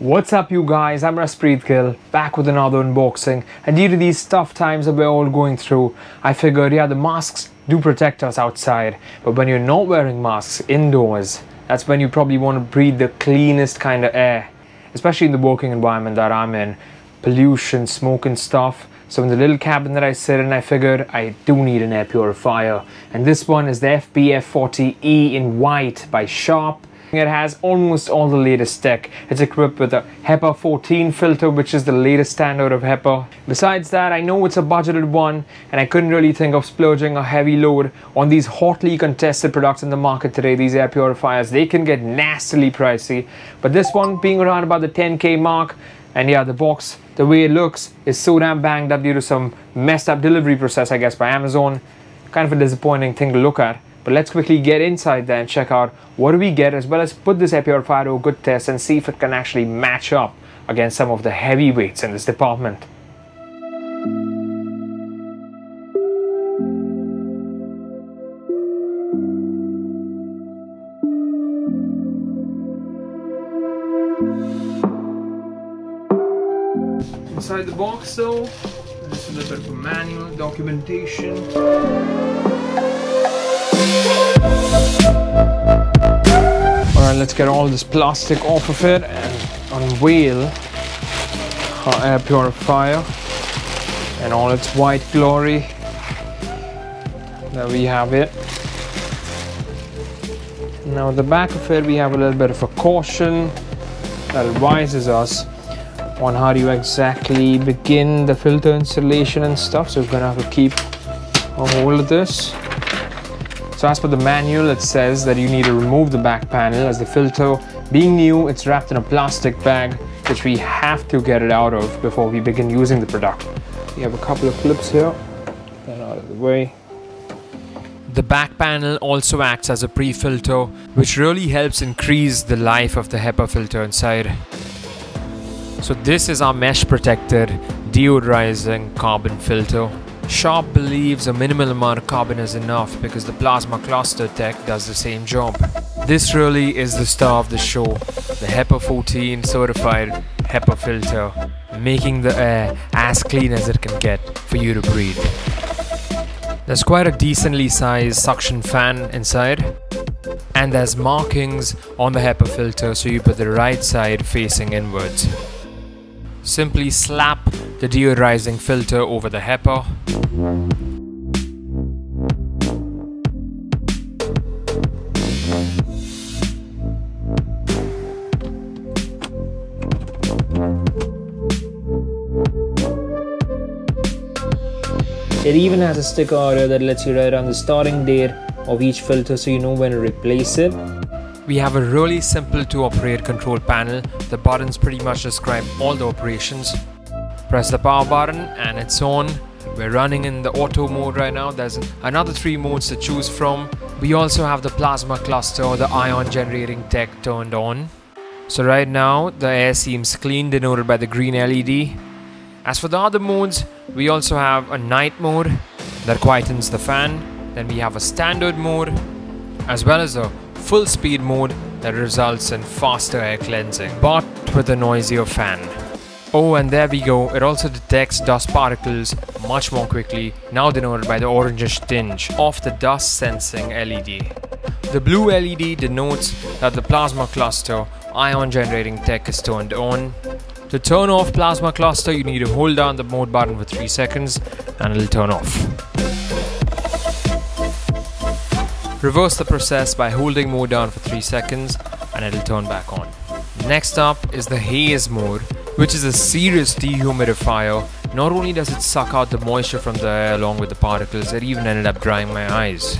What's up you guys, I'm Raspreet Gill, back with another unboxing, and due to these tough times that we're all going through, I figured the masks do protect us outside, but when you're not wearing masks indoors, that's when you probably want to breathe the cleanest kind of air, especially in the working environment that I'm in, pollution, smoke and stuff. So in the little cabin that I sit in, I figured I do need an air purifier, and this one is the FP-F40E in white by Sharp. It has almost all the latest tech. It's equipped with a HEPA 14 filter, which is the latest standard of HEPA. Besides that, I know it's a budgeted one, and I couldn't really think of splurging a heavy load on these hotly contested products in the market today. These air purifiers, they can get nastily pricey, but this one being around about the 10K mark, and the box, the way it looks, is so damn banged up due to some messed up delivery process, I guess, by Amazon. Kind of a disappointing thing to look at. But let's quickly get inside there and check out what do we get, as well as put this air purifier to a good test and see if it can actually match up against some of the heavyweights in this department. Inside the box though, there's a little bit of a manual, documentation. Alright, let's get all this plastic off of it and unveil our air purifier in all its white glory. There we have it. Now at the back of it we have a little bit of a caution that advises us on how do you exactly begin the filter installation and stuff, so we're gonna have to keep a hold of this. So as per the manual, it says that you need to remove the back panel, as the filter, being new, it's wrapped in a plastic bag, which we have to get it out of before we begin using the product. We have a couple of clips here, get that out of the way. The back panel also acts as a pre-filter, which really helps increase the life of the HEPA filter inside. So this is our mesh protected deodorizing carbon filter. Sharp believes a minimal amount of carbon is enough because the plasma cluster tech does the same job. This really is the star of the show, the HEPA 14 certified HEPA filter, making the air as clean as it can get for you to breathe. There's quite a decently sized suction fan inside, and there's markings on the HEPA filter so you put the right side facing inwards. Simply slap the deodorizing filter over the HEPA. It even has a sticker out here that lets you write down the starting date of each filter so you know when to replace it. We have a really simple to operate control panel. The buttons pretty much describe all the operations. Press the power button and it's on. We're running in the auto mode right now. There's another 3 modes to choose from. We also have the plasma cluster or the ion generating tech turned on. So right now the air seems clean, denoted by the green LED. As for the other modes, we also have a night mode that quietens the fan. Then we have a standard mode, as well as a full speed mode that results in faster air cleansing, but with a noisier fan. Oh, and there we go, it also detects dust particles much more quickly, now denoted by the orangish tinge of the dust sensing LED. The blue LED denotes that the plasma cluster ion generating tech is turned on. To turn off plasma cluster, you need to hold down the mode button for 3 seconds and it'll turn off. Reverse the process by holding mode down for 3 seconds and it'll turn back on. Next up is the haze mode, which is a serious dehumidifier. Not only does it suck out the moisture from the air along with the particles, it even ended up drying my eyes.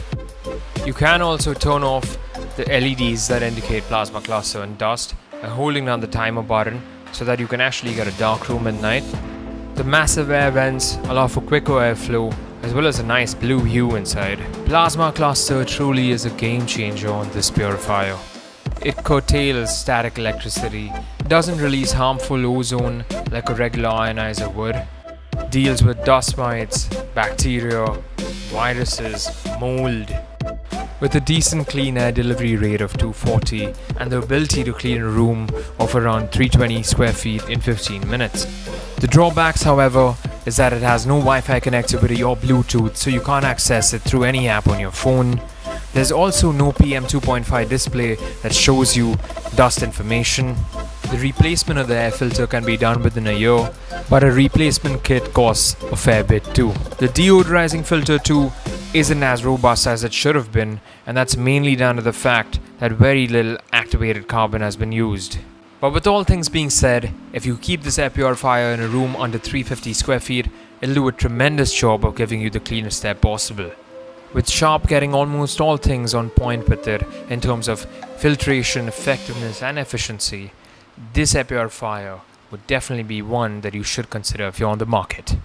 You can also turn off the LEDs that indicate plasma cluster and dust by holding down the timer button so that you can actually get a dark room at night. The massive air vents allow for quicker airflow, as well as a nice blue hue inside. Plasma cluster truly is a game changer on this purifier. It curtails static electricity, doesn't release harmful ozone like a regular ionizer would, deals with dust mites, bacteria, viruses, mold. With a decent clean air delivery rate of 240 and the ability to clean a room of around 320 square feet in 15 minutes. The drawbacks, however, is that it has no Wi-Fi connectivity or Bluetooth, so you can't access it through any app on your phone. There's also no PM 2.5 display that shows you dust information. The replacement of the air filter can be done within a year, but a replacement kit costs a fair bit too. The deodorizing filter too isn't as robust as it should have been, and that's mainly down to the fact that very little activated carbon has been used. But with all things being said, if you keep this air purifier in a room under 350 square feet, it'll do a tremendous job of giving you the cleanest air possible. With Sharp getting almost all things on point with it in terms of filtration, effectiveness and efficiency, this air purifier would definitely be one that you should consider if you're on the market.